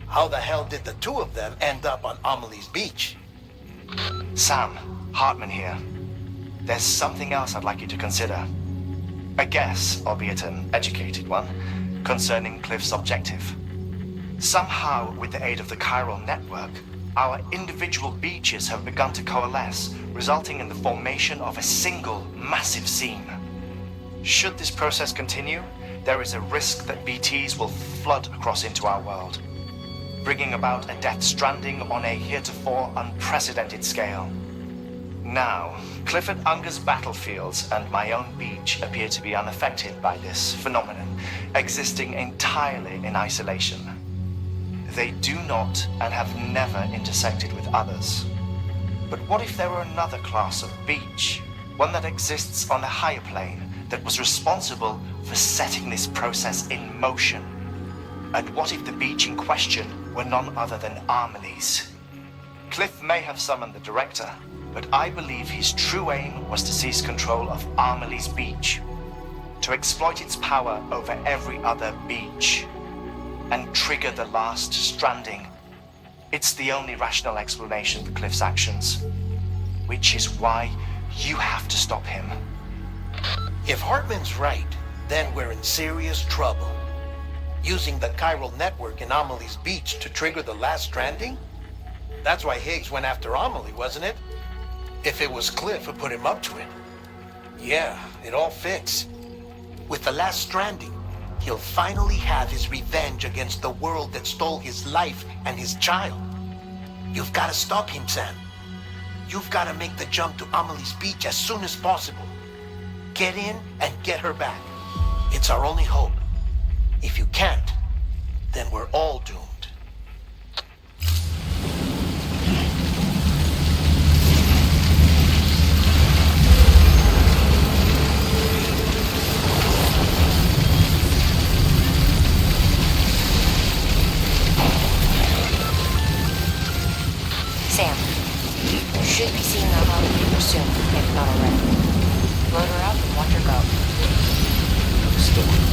How the hell did the two of them end up on Amelie's Beach? Sam, Hartman here. There's something else I'd like you to consider. A guess, albeit an educated one, concerning Cliff's objective. Somehow, with the aid of the chiral network, our individual beaches have begun to coalesce, resulting in the formation of a single massive seam. Should this process continue, there is a risk that BTs will flood across into our world, bringing about a death stranding on a heretofore unprecedented scale. Now, Clifford Unger's battlefields and my own beach appear to be unaffected by this phenomenon, existing entirely in isolation. They do not and have never intersected with others. But what if there were another class of beach, one that exists on a higher plane, that was responsible for setting this process in motion? And what if the beach in question were none other than Amelie's? Cliff may have summoned the director, but I believe his true aim was to seize control of Amelie's Beach, to exploit its power over every other beach, and trigger the last stranding It's the only rational explanation for Cliff's actions. Which is why you have to stop him. If Hartman's right, then we're in serious trouble. Using the chiral network in Amelie's beach to trigger the last stranding? That's why Higgs went after Amelie, wasn't it? If it was Cliff who put him up to it. Yeah, it all fits. With the last stranding, he'll finally have his revenge against the world that stole his life and his child. You've got to stop him, Sam. You've got to make the jump to Amelie's beach as soon as possible. Get in and get her back. It's our only hope. If you can't, then we're all doomed. Sam, you should be seeing the hub soon, if not already. Load her up and watch her go. Still.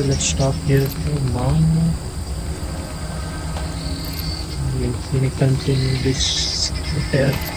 let's stop here for now. We'll continue this there.